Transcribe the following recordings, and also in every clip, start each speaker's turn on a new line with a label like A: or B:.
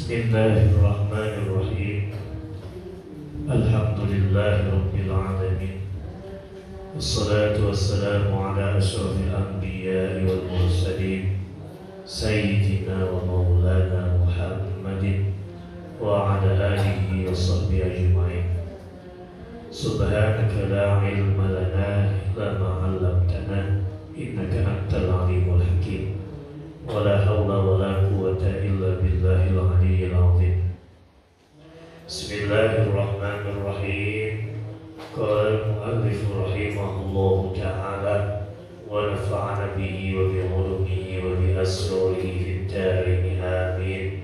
A: Bismillahirrahmanirrahim. Alhamdulillahirabbil alamin. Wassalatu wassalamu ala asyrafil anbiya'i wal mursalin sayyidina wa maulana Muhammadin wa ala alihi wa sahbihi ajma'in. Subhanaka la ilma lana illa ma 'allamtana innaka antal alimul hakim. Wala hawla wala quwwata illa billahil aliyyil azim. Bismillahirrahmanirrahim. Qala al-mu'allif rahimahullahu ta'ala wa nafa'ana bihi wa bi 'ulumihi wa bi asrarihi fid dharain amin.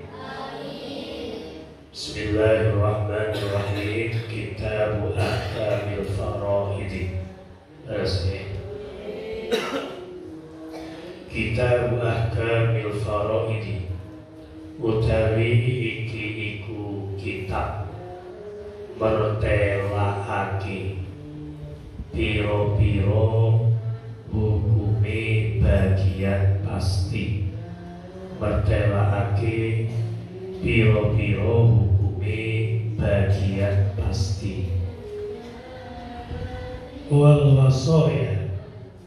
A: Bismillahirrahmanirrahim. Kitab Ahkamil Faraid. Kitab Ahkamil Faraid utawi iki iku kitab mertelakake piro-piro hukume bagian pasti, mertelakake piro-piro hukume bagian pasti. Wal wasaya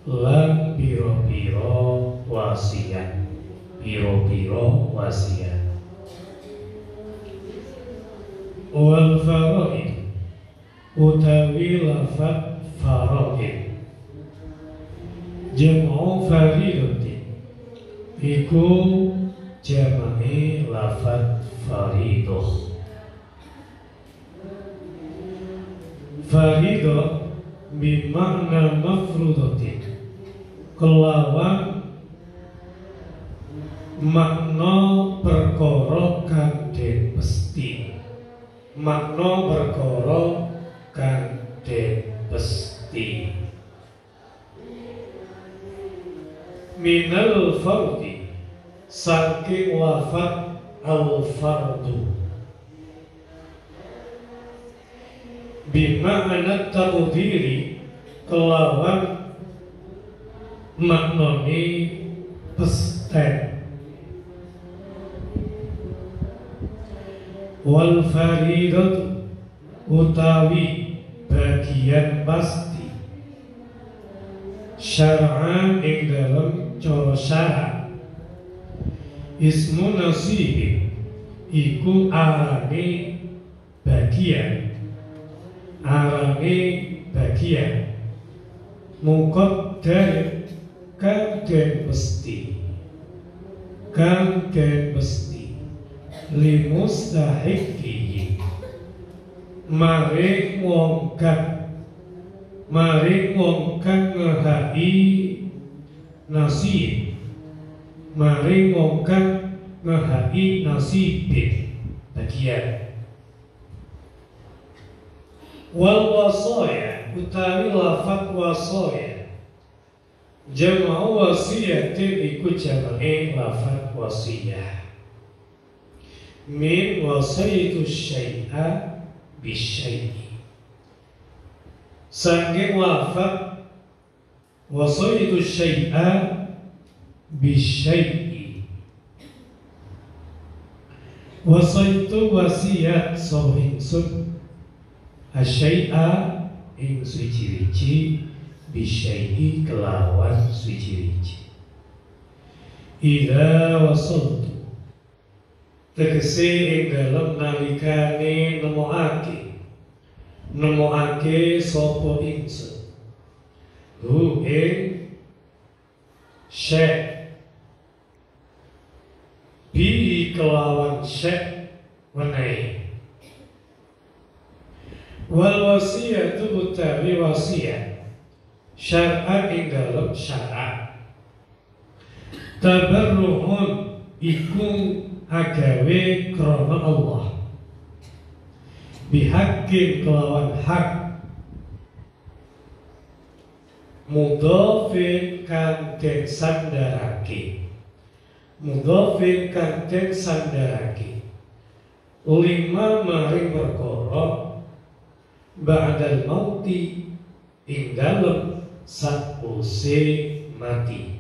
A: lan piro-piro wasiat, piro-piro wasiat. Wal faraid utawi lafaz faraid jam'u faridatin iku jam'i lafaz faridah. Faridah bimakna mafrudatin, kelawan makna perkara kang den pesti, makna perkara kang den pesti. Minal fardi saking lafaz al-fardu bimakna taqdiri, kelawan maknane pesten. Wal faridatu utawi bagian pasti syar'an ing dalam cara syara' ismu nasib iku arane bagian, arane bagian muqaddar kang den mesti, kang den mesti limustahiqi maring wong kang ngehai nasib, maring wong kang ngehai nasib bagian. Wal wasaya utawi lafaz wasaya jam'u wasiyatin iku jam'e lafaz wasiyah. Min wasaitu syai'a bisyai'i, sangking lafaz wasaitu syai'a bisyai'i. Wasaitu wasiat sapa ingsun asyai'a ing suci-wici bisyai'i kelawan suci-wici. Ila wasaltu tegese ing dalem nalikane nemokake sapa ingsun hu ing syai' bi kelawan syai' menawi. Wal wasiyatu utawi wasiat syar'an ing dalem syara' tabarruhun iku agawe krana Allah bihaqqin kelawan hak mudhafin kang den sandarake, mudhafin kang den sandarake lima maring perkara ba'dal mauti ing dalem sakuse mati.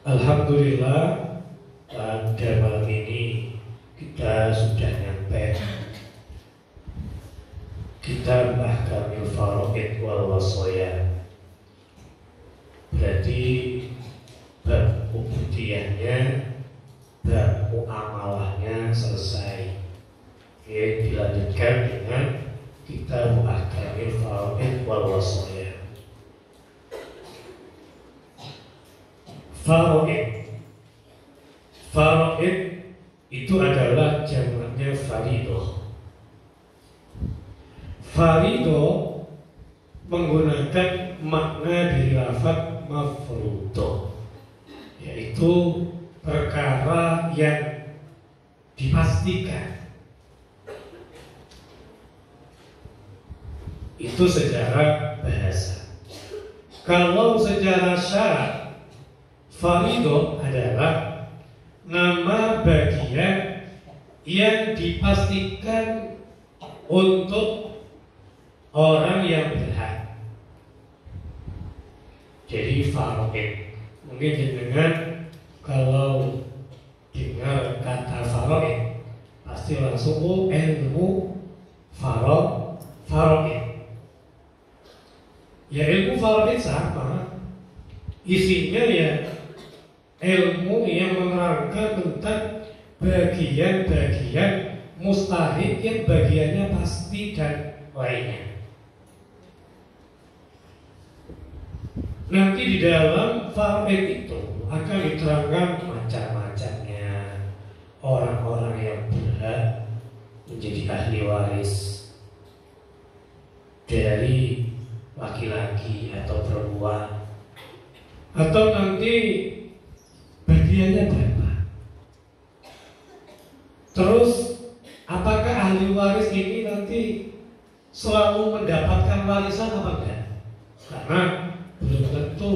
A: Alhamdulillah pada malam ini kita sudah nyampe Kitab Ahkamil Faraid wal Wasaya. Berarti bab ubudiyahnya, bab muamalahnya selesai. Oke, dilanjutkan dengan Kitab Ahkamil Faraid wal Wasaya. Faraid itu adalah jamaknya faridoh. Faridoh menggunakan makna dari lafaz mafruḍah, yaitu perkara yang dipastikan. Itu secara bahasa. Kalau secara syarat, faridoh adalah nama bagian yang dipastikan untuk orang yang berhak. Jadi faraid, mungkin dengan kalau dengar kata faraid pasti langsung ilmu faraid. Ya, ilmu faraid sama, isinya ya ilmu yang menerangkan tentang bagian-bagian mustahil yang bagiannya pasti dan lainnya. Nanti di dalam faraid itu akan diterangkan macam-macamnya, orang-orang yang berhak menjadi ahli waris dari laki-laki atau perempuan, atau nanti bagiannya berapa. Terus apakah ahli waris ini nanti selalu mendapatkan warisan apa enggak? Karena belum tentu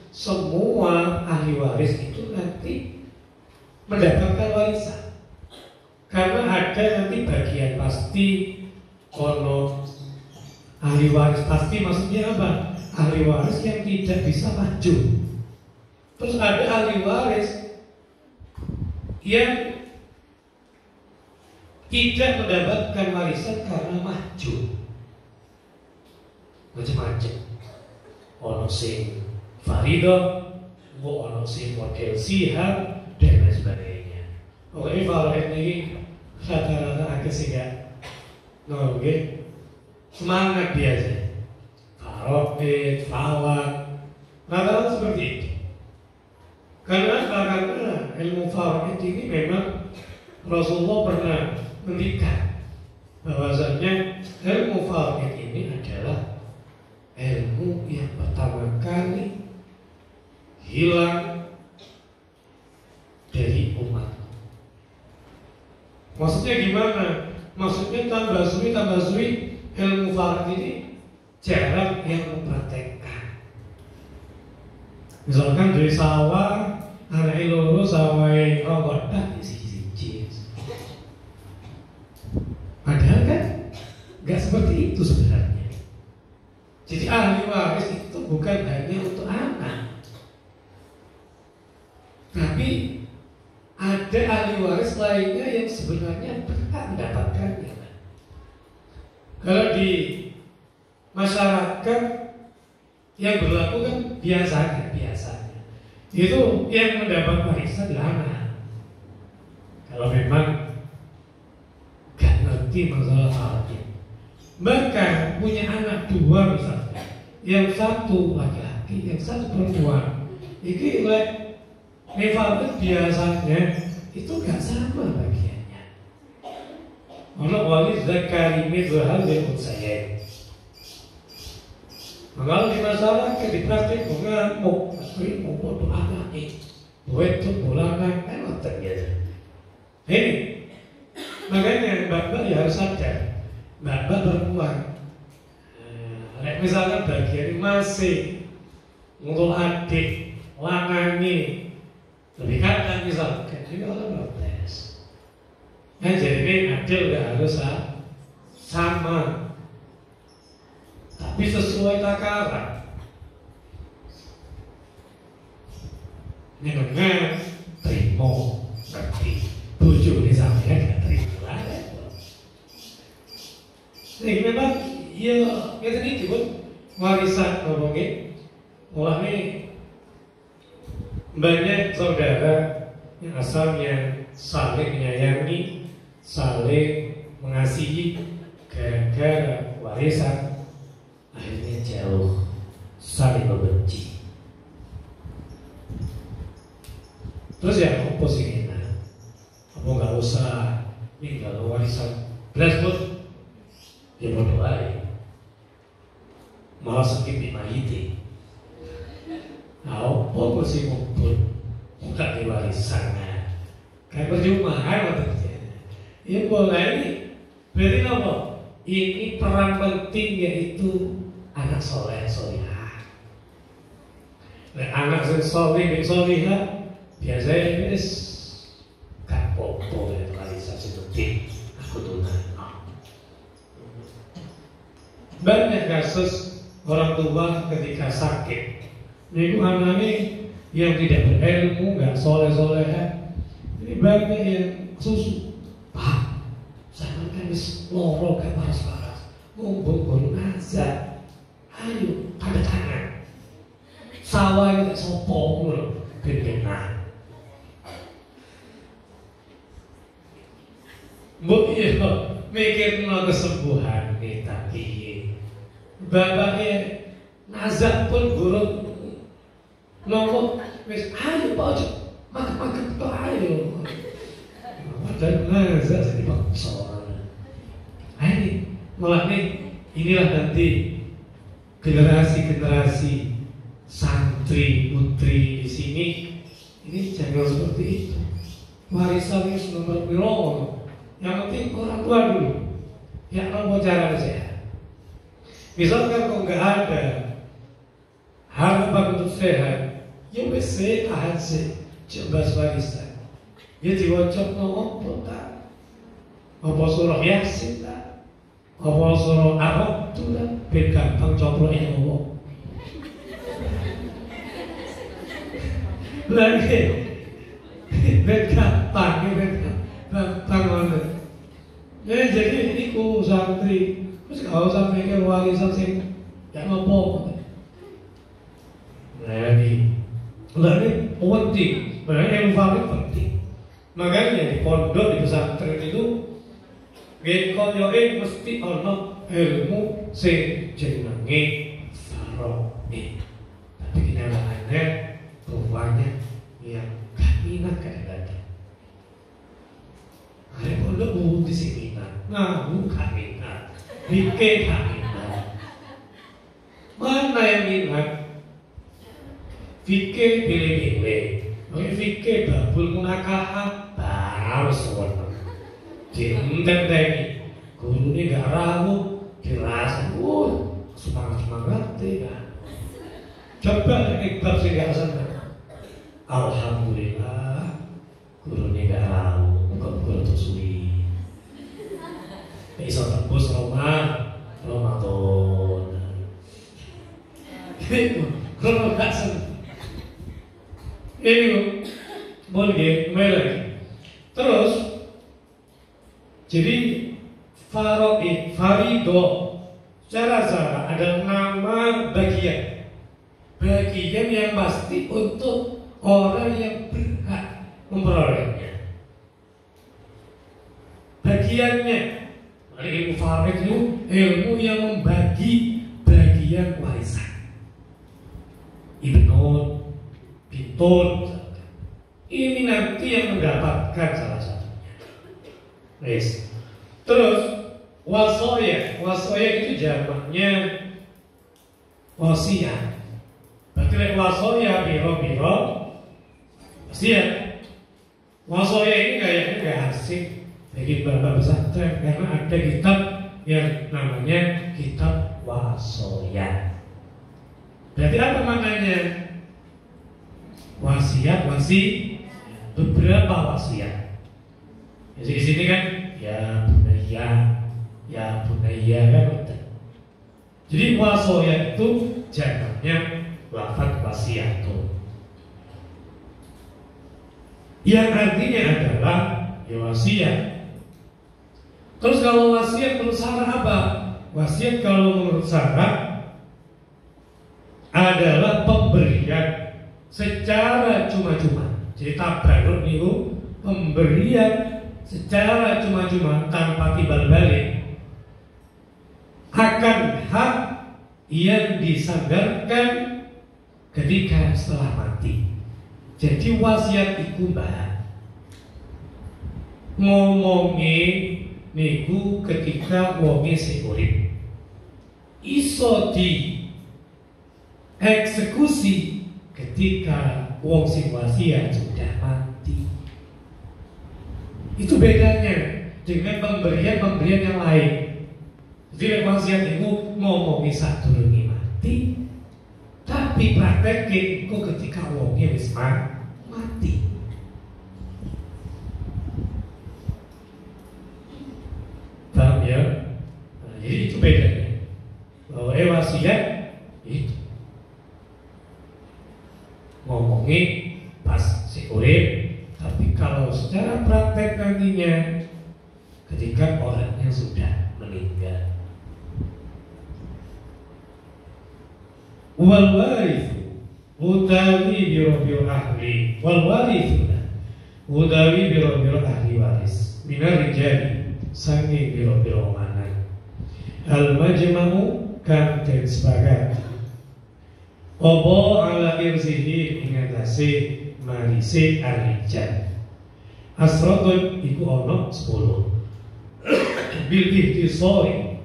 A: semua ahli waris itu nanti mendapatkan warisan. Karena ada nanti bagian pasti, kalau ahli waris pasti maksudnya apa? Ahli waris yang tidak bisa maju. Terus ada ahli waris yang tidak mendapatkan warisan karena maju. Macam-macam. Ono sing faridoh, ono sing model sihab dan lain sebagainya. Pokoknya faraid ini rata-rata agak sehingga semangat biasa. Faraid, falak, rata-rata seperti itu. Karena ilmu faraid ini memang Rasulullah pernah mendikan bahwasanya ilmu faraid ini adalah ilmu yang pertama kali hilang dari umat. Maksudnya gimana? Maksudnya tambah suwi ilmu faraid ini jarang yang mempraktekkan. Misalkan dari sawah, anak loro sawai rokok dah siji. Padahal kan nggak seperti itu sebenarnya. Jadi ahli waris itu bukan hanya untuk anak, tapi ada ahli waris lainnya yang sebenarnya berhak mendapatkannya. Kalau di masyarakat yang berlaku kan biasanya itu yang mendapat warisan adalah anak. Kalau memang gak ngerti masalah faraid, bahkan punya anak dua misalnya, yang satu laki-laki, yang satu perempuan, ini faraid biasanya itu gak sama bagiannya. Ono wali zakari mithlu hadzal unsayyin. Kalau di masyarakat di praktik mengamuk, istri mau bodoh anak ini, itu pulangan, emang terjadi. Ini makanya bapak ya harus sadar, bapak perempuan. Misalkan bagian masih untuk adik, lanangi, lebih kata misalkan ini orang protes. Jadi ini adil gak harus sama. Tapi sesuai takaran. nyenengan terima ngerti bojone sampeyan gak terima lah. Nih memang ya ngeten iki pun warisan apa nggih. Mulane banyak saudara yang asalnya saling menyayangi, saling mengasihi, gara-gara warisan akhirnya jauh, saling membenci. Terus ya apa sih enak? Apa nggak usah ninggal warisan belas pun ya bodoh aja, malah sakit di mayite. Nah, apa sih ngumpul bukan di warisan? Kayak percuma kan maksudnya. Ya boleh ini. Berarti apa? Ini peran penting yaitu anak soleh solihah. Nah, anak soleh solihah biasanya ini gak popo ya warisan seperti aku tunai. Banyak kasus orang tua ketika sakit, ini anaknya yang tidak berilmu, nggak soleh ya. Ini banyak yang susu, Pak, saya kan bisa loro ke paras-paras, ngumpul nazar, ayo tanda tangan, sawah itu sopong loh, benar. Bu iya mikir no kesembuhan nih tapi bapaknya nazar pun buruk nopo wis ayo Pak Ojo makan Pak ayo padahal nazar jadi paksa. Ini malah inilah nanti generasi santri putri di sini ini jangan seperti itu. Warisan itu nomor berapa? Yang penting orang tua dulu yang mau cara sehat. Misalkan kok nggak ada harapan untuk sehat, ya wes sehat sih, coba warisan. Ya diwajib no apa tak? Apa surah Yasin tak? Apa surah Arab tu tak? Ben gampang coploknya ngomong. Lagi, ben gampang banget. Ya jadi ini ku santri, terus kalau usah mikir warisan sih, ya ngopo. Nah ini penting, sebenarnya ilmu fakir penting. Makanya di pondok di pesantren itu, gekoyoe mesti ono ilmu sing jenenge faraid. Tapi kenyataannya rupanya yang gak minat kadang-kadang. Ada pondok di sini. Nah, bukan minat, dikit minat. Mana yang minat? Fikih pilih-pilih, fikih babul munakaha baru sewenang. Dienteng-entengi, guru ini gak ragu, dirasa, semangat kan. Coba ikhlas sih gak senang. Alhamdulillah, guru ini gak ragu, muka-muka tersuwi. Bisa tembus Ramadan. Kalau nggak senang, ini boleh kembali lagi. Terus, jadi farido secara ada nama bagian yang pasti untuk orang yang berhak memperolehnya. Bagiannya. Ilmu farid itu ilmu yang membagi bagian warisan. Ibnun, bintun, ini nanti yang mendapatkan salah satunya. Yes. Terus wasoya itu jamaknya wasiat. Berarti wasoya biro wasiat. Wasoya ini kayaknya gak asing bagi bapak pesantren karena ada kitab yang namanya kitab wasoya. Berarti apa maknanya? Wasiat, beberapa wasiat. Jadi di sini kan ya bunaya kan. Jadi wasoya itu jamaknya lafaz wasiatun. yang artinya adalah ya wasiat. Terus kalau wasiat menurut syara apa? Wasiat kalau menurut syara adalah pemberian secara cuma-cuma. Jadi tabarruk niku pemberian secara cuma-cuma tanpa timbal balik akan hak yang disandarkan ketika setelah mati. Jadi wasiat iku mbak ngomongi niku ketika wonge sing urip iso di eksekusi ketika wong sing wasiat sudah mati. Itu bedanya dengan pemberian yang lain. Jadi wasiat itu ngomongi sadurunge mati, tapi prakteknya itu ketika wongnya wis mati. Paham ya? Nah, jadi itu bedanya. Bahwa wasiat itu ngomongi pas si urip, tapi kalau secara praktek nantinya ketika orangnya sudah meninggal. Wal warithu utawi biro ahli wal warithuna utawi biro ahli waris minar rijali sangi biro manai al majma'u kang den sepakat opo ala irsihi ingatasi marise arijal asratun iku ono 10 bil ihtisori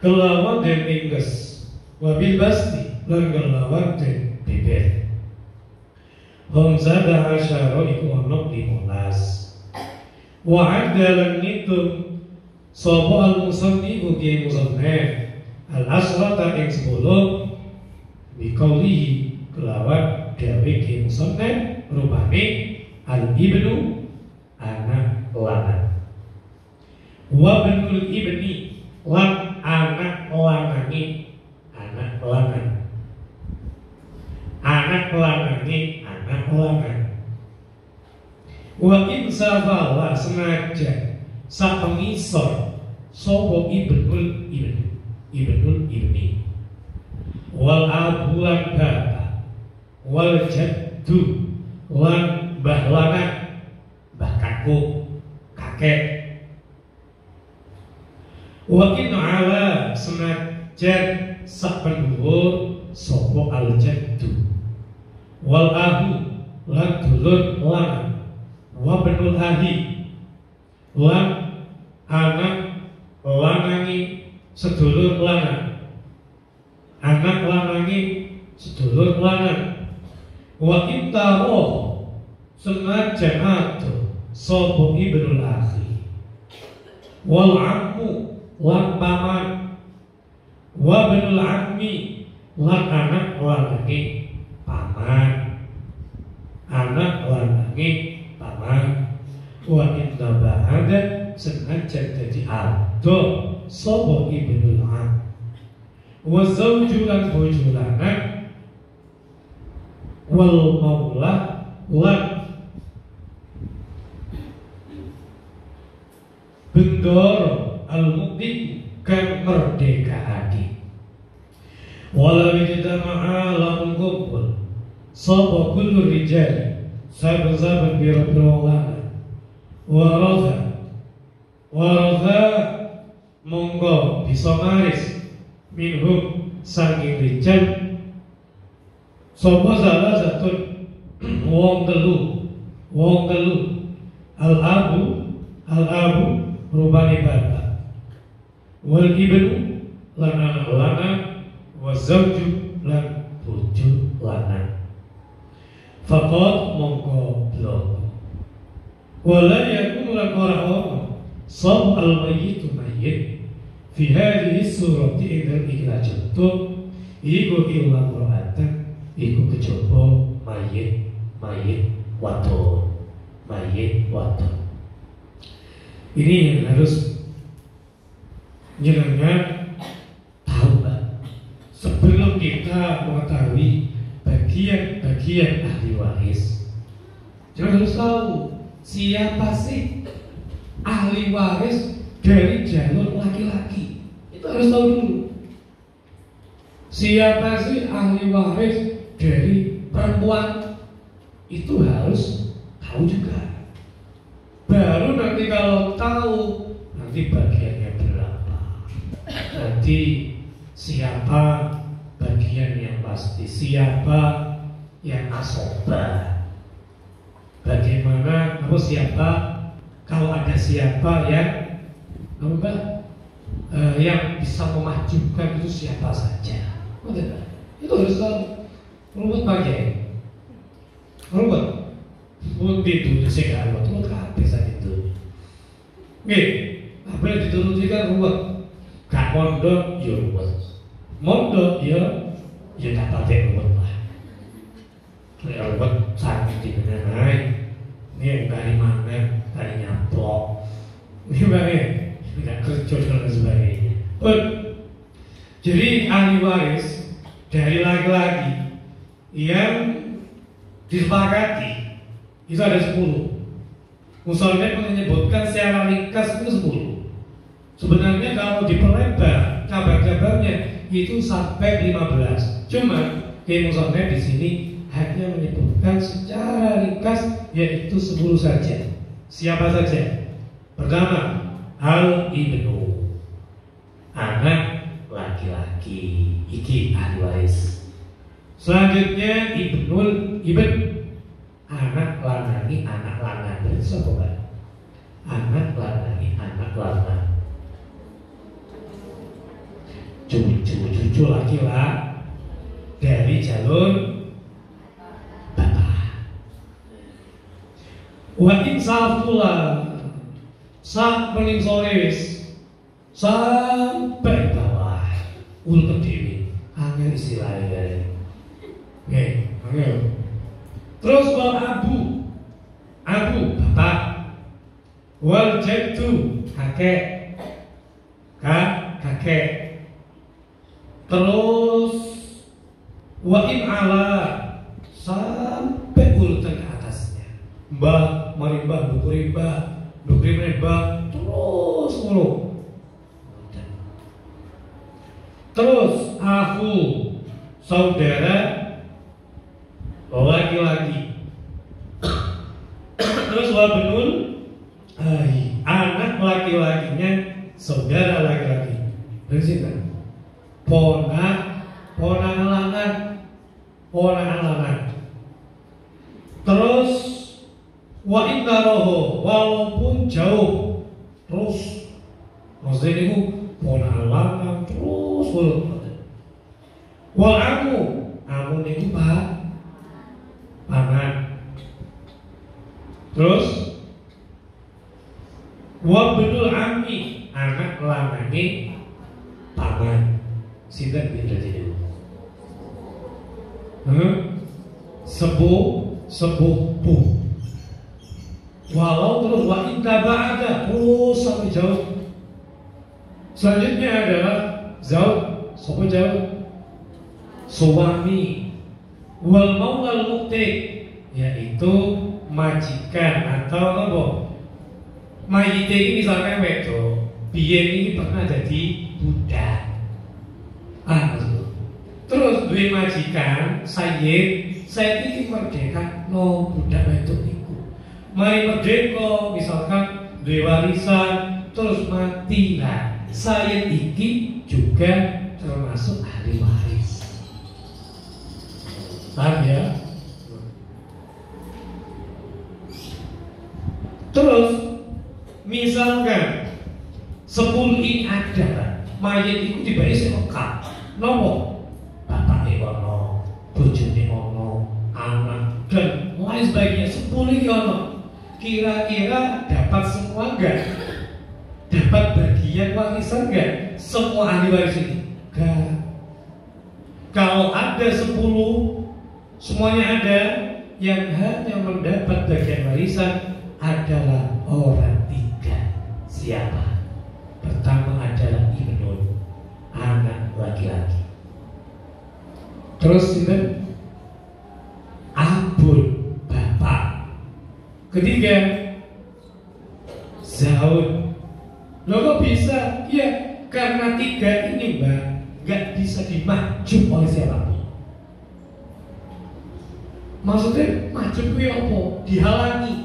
A: kelawan den ingges wabil basti lan kelawan den bibir Hamzah asyara iku ono 15 wa adalan ngitung sapa al-musannifu ki musannaf al-asrata ing 10 bikaulihi kelawan gawe ki musannaf rupane al-ibnu anak lanang wa benul ibni lan anak lanangi anak lanang wa insafala senajan sapengisor sopo ibnul ibni wal abu lan bapak wal jaddu lan mbah lanang mbah kakek wa in ala senajan sapenduwur sopo al jaddu wal abu lan dulur lanang wa benul ahi lan anak lanangi sedulur lanang anak lanangi sedulur lanang wa intaro senajan ado sopo ibnul ahi wal ammu lan paman wa benul ammi lan anak lanangi paman anak lanangi paman wa inna ba'ada senajan jadi ado sopo ibnul am wa zawju lan bojo lanang wal maula lan bendoro al-mu'min kan merdeka hati walau ijtama'a lam kumpul sapa kullu rijal sahabat-sahabat biro-biro lanang waradha monggo bisa maris minhum saking rijal sapa salah satu wong telu al-abu rupane bapak wal ibnu lan anak lanang wa zawju lan bojo lanang faqad mongko blok wala yakun lan ora ono sab al-mayyitu mayyit fi hadhihi surati idza ikrajatu iku ilang roatan iku kejaba mayit wadon ini yang harus jenengan tahu Pak, sebelum kita mengetahui bagian-bagian ahli waris Jangan harus tahu siapa sih ahli waris dari jalur laki-laki. Itu harus tahu dulu. Siapa sih ahli waris dari perempuan? Itu harus tahu juga. Baru nanti kalau tahu, nanti bagiannya berapa, nanti siapa bagian yang pasti, siapa yang asoba, bagaimana, siapa, kalau ada siapa yang yang bisa memajukan itu siapa saja. Itu harus tahu. Ruwet pakai ruwet pun ditulis saya ruwet ruwet kabeh saja itu. Nggih, apa yang dituruti kan ruwet. Gak mondok ya ruwet. Mondok ya tak pakai ruwet lah. Nek ruwet sakit di mana-mana. Ini dari mana, dari nyaplok. Ini bae tidak kerja dan sebagainya. Jadi ahli waris dari laki-laki yang disepakati itu ada 10. Musoleh menyebutkan secara ringkas itu 10. Sebenarnya kalau diperlebar kabar-kabarnya itu sampai 15. Cuma Kiai Musoleh di sini hanya menyebutkan secara ringkas yaitu 10 saja. Siapa saja? Pertama, al-ibnu, anak laki-laki, iki ahli waris. Selanjutnya ibn, anak lanang, anak lanang. Berarti siapa kan? Anak lanang, anak lanang. Cucu laki lah dari jalur bapak. Wa insafullah saat meningsoris sampai bawah ulun dewi angel istilahnya. Oke, angel. Terus wal abu bapak, wal jaddu kakek, kakek. Terus wa in ala sampai urutan ke atasnya. Mbah, marimbah, dukurimbah, terus mulu. Terus aku saudara laki-laki. Terus wabenul anak laki-lakinya saudara laki-laki. Dari sini ponakan lanang. Terus wa innaroho walaupun jauh. Terus maksudnya itu ponakan lanang terus wal amu itu paman. Terus wa benul ami anak lanange paman. Sinten pindah jadi sepupu. Walau terus wa intaba'ada terus sampai jauh. Selanjutnya adalah zauj, sampai jauh. Suami. Wal maulal muqtik, yaitu majikan atau apa? Mayite ini misalkan wedok, biyen ini pernah jadi budak. Terus duwe majikan sayyid ini merdeka no budak wedok niku. Mari merdeka misalkan duwe warisan terus mati lah. Sayyid iki juga termasuk ahli waris. Paham ya? Terus misalkan 10 ini ada mayat itu dibayar selengkap. Nopo bapak ono, bojone ono, anak dan lain sebagainya 10 ini ono. Kira-kira dapat semua enggak? Dapat bagian warisan enggak? Semua ahli waris ini? Enggak. Kalau ada 10 semuanya ada, yang hanya mendapat bagian warisan adalah orang 3. Siapa? Pertama adalah ibnun, anak laki-laki. Terus abun, bapak. Ketiga, Zaud. Loh kok bisa? Ya, karena tiga ini Mbak nggak bisa dimaju oleh siapapun. Maksudnya maju itu apa? Dihalangi.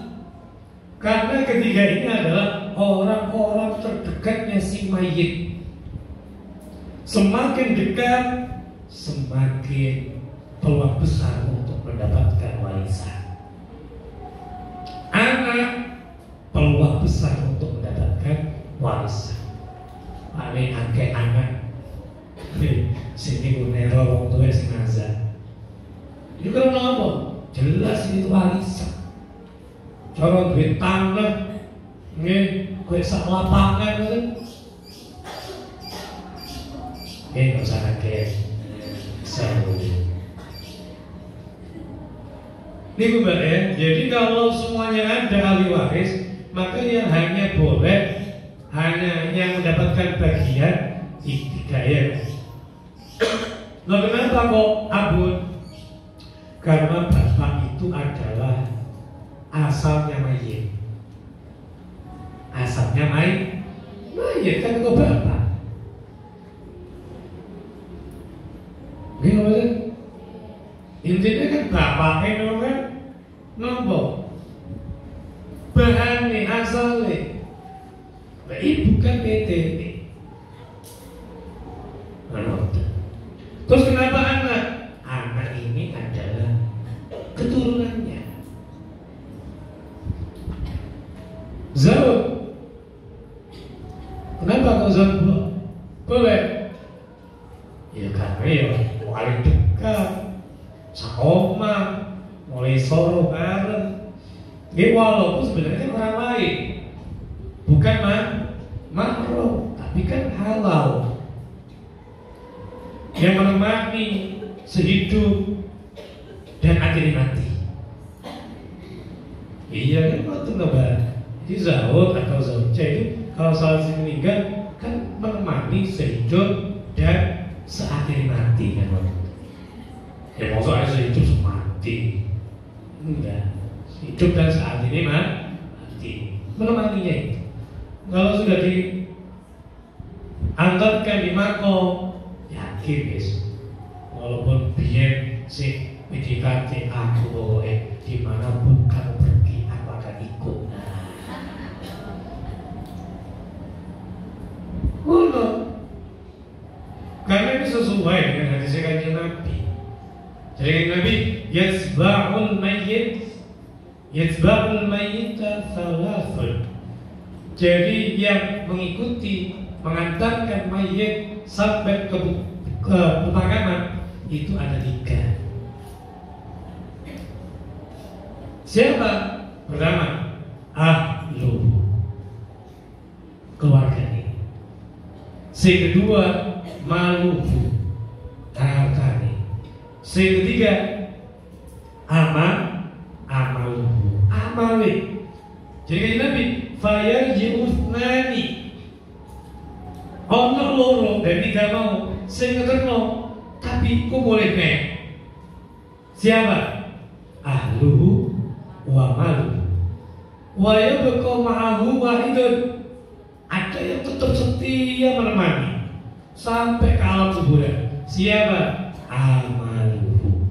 A: Karena ketiga ini adalah orang-orang terdekatnya si mayit. Semakin dekat, semakin peluang besar untuk mendapatkan warisan. Anak, peluang besar untuk mendapatkan warisan. Paling akeh anak sini kunero wong tuwa sing azan. Itu kan apa? Jelas itu warisan. Cara duit tanah nggih kowe sak lapangan ngoten. Nggih kok sakake sewu. Niku Mbak ya. Jadi kalau semuanya ada ahli waris, maka yang hanya boleh hanya yang mendapatkan bagian tiga ya. Loh kenapa kok abun? Karena bapak itu adalah asalnya mayit. Asalnya mayit kan kok bapak. Gimana? Intinya kan bapaknya kan nopo bahan nih asalnya. Nah, ibu kan PTP. Terus kenapa anak? Anak ini adalah keturunannya. Zaud. Kenapa kok Zaud boleh? Ya karena ya paling dekat, sama, mulai soro bareng. Ini walaupun sebenarnya orang lain, bukan makro, tapi kan halal. Yang menemani sehidup dan akhirnya mati. Iya kan waktu lebaran. Jadi Zaud atau Zaujah itu kalau salah si meninggal kan menemani sehidup dan seakhir mati kan waktu. Ya maksudnya sehidup semati. Enggak. Hidup dan saat ini mati. Menemaninya itu. Kalau sudah diangkatkan di makom, yakin guys. Walaupun biar si PDKT aku dimanapun kamu pergi aku akan ikut. Karena ini sesuai dengan hadis kanjeng Nabi. Jadi kanjeng Nabi yatsba'ul mayyita thalathun. Jadi yang mengikuti mengantarkan mayit sampai ke pemakaman itu ada 3. Siapa? Pertama, ahlu, keluarganya. Si kedua, maluhu, hartanya. Si ketiga, amaluhu, amali. Jadi Nabi fayarji'uthnani, ono loro dan 3 mau sing ngeterno tapi ku boleh nek. Siapa? Ahluhu wa maluhu. Wa yabqa ma'ahu wahidun. Ada yang tetap setia menemani sampai ke alam kuburan. Siapa? Amaluhu.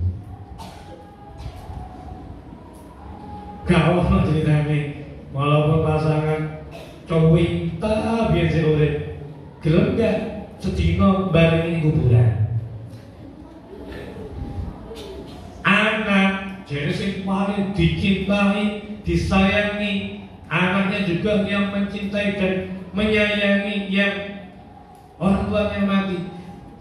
A: Kalau ceritanya walaupun pasangan cowita biar urip gelem gak sedina barengi kuburan. Anak jadi sing paling dicintai, disayangi, anaknya juga yang mencintai dan menyayangi yang orang tuanya mati.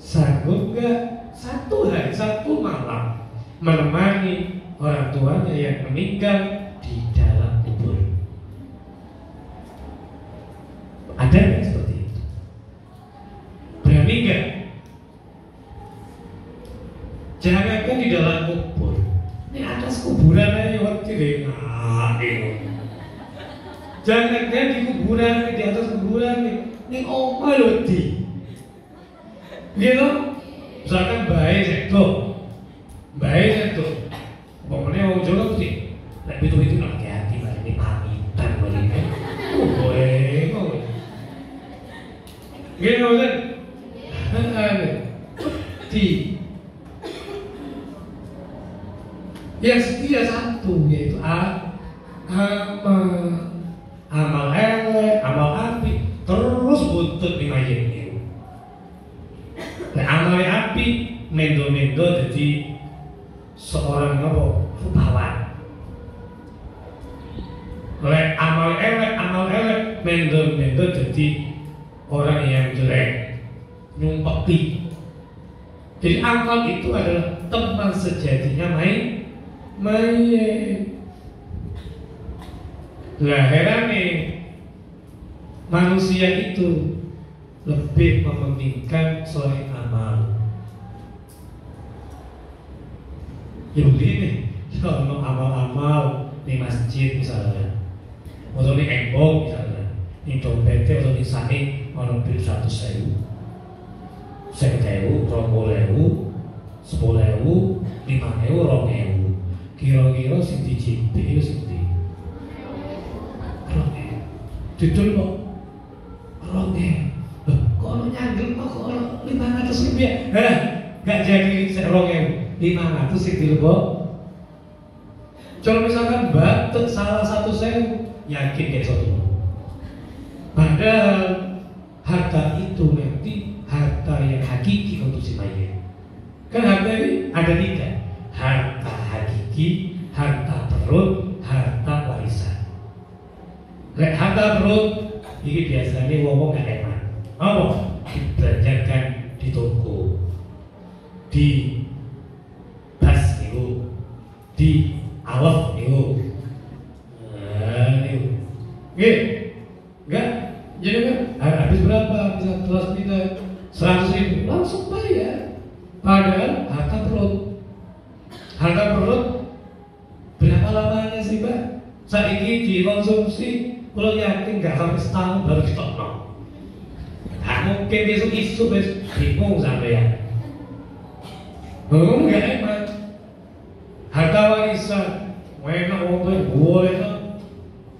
A: Sanggup gak satu hari, satu malam menemani orang tuanya yang meninggal di dalam kubur? Ada nggak seperti itu? Berani nggak? Jangankan di dalam kubur, ini atas kuburan aja waktu itu. Jangankan di kuburan, di atas kuburan ini oma loh di. Gitu? Misalkan baik itu, pokoknya mau jolok sih. Tapi itu hati-hati Pak ini. Gini maksudnya? Di yang setia satu yaitu amal elek, amal api terus buntut di mayit itu. Nah, amal api mendo jadi seorang rupawan. Oleh amal elek mendo jadi orang yang jelek, nyumpeti. Jadi amal itu adalah teman sejatinya mayit. Lah herane manusia itu lebih mementingkan soleh amal. Ya begini, kalau amal-amal di masjid misalnya, atau di embong misalnya, di dompet atau di sani mau beli 100.000, 10.000, 20.000, 10.000, 5.000, 2.000. Kira-kira sing dicipti itu sing di Rongeng judul kok Rongeng kok nyangger kok 500.000 ya? Gak jadi 2.000, 500 sing dilebok. Kalau misalkan batet salah 1.000, yakin kayak soto. Padahal harta itu nanti harta yang hakiki untuk si mayit. Kan harta ini ada 3, harta hakiki, harta perut, harta warisan. Lek harta perut ini biasanya ngomong gak enak. Apa? Dibelanjakan di toko, di bas itu, di alaf itu. Enggak, jadi kan habis berapa? Bisa kelas kita 100.000 langsung bayar. Padahal harta perut berapa lamanya sih Pak? Saiki dikonsumsi, kalau yakin nggak sampai setahun baru ditokno. Nah, mungkin besok bingung sampai ya. Nggak enak. Harta warisan, enak orang boleh.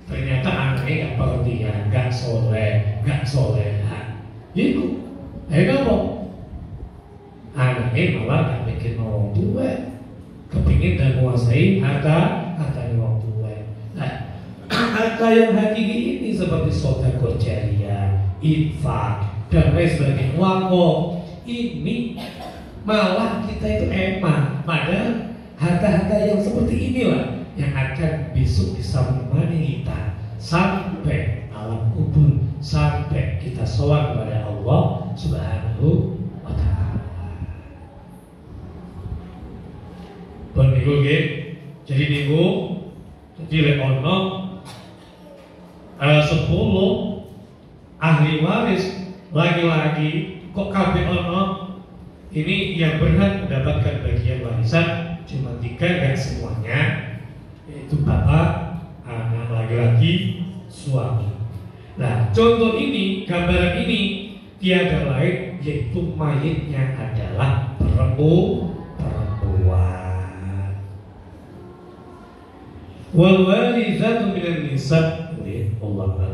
A: Ternyata anaknya nggak pengertian, nggak solehan. Itu, apa? Anaknya malah nggak bikin orang tua, kepingin dan menguasai harta orang tua. Nah, harta yang hakiki ini seperti sedekah jariyah, infak dan lain sebagainya. Wakaf ini malah kita itu eman. Padahal harta-harta yang seperti inilah yang akan besok bisa menemani kita sampai alam kubur, sampai kita sowan kepada Allah Subhanahu wa Ta'ala. Bon niku nggih. Jadi niku lek ono 10 ahli waris laki-laki kok kabeh ono ini yang berhak mendapatkan bagian warisan cuma 3, dan semuanya yaitu bapak, anak laki-laki, suami. Nah, contoh ini, gambaran ini tiada lain yaitu mayitnya adalah perempuan. Wal warisatu minan nisa. Allah Akbar.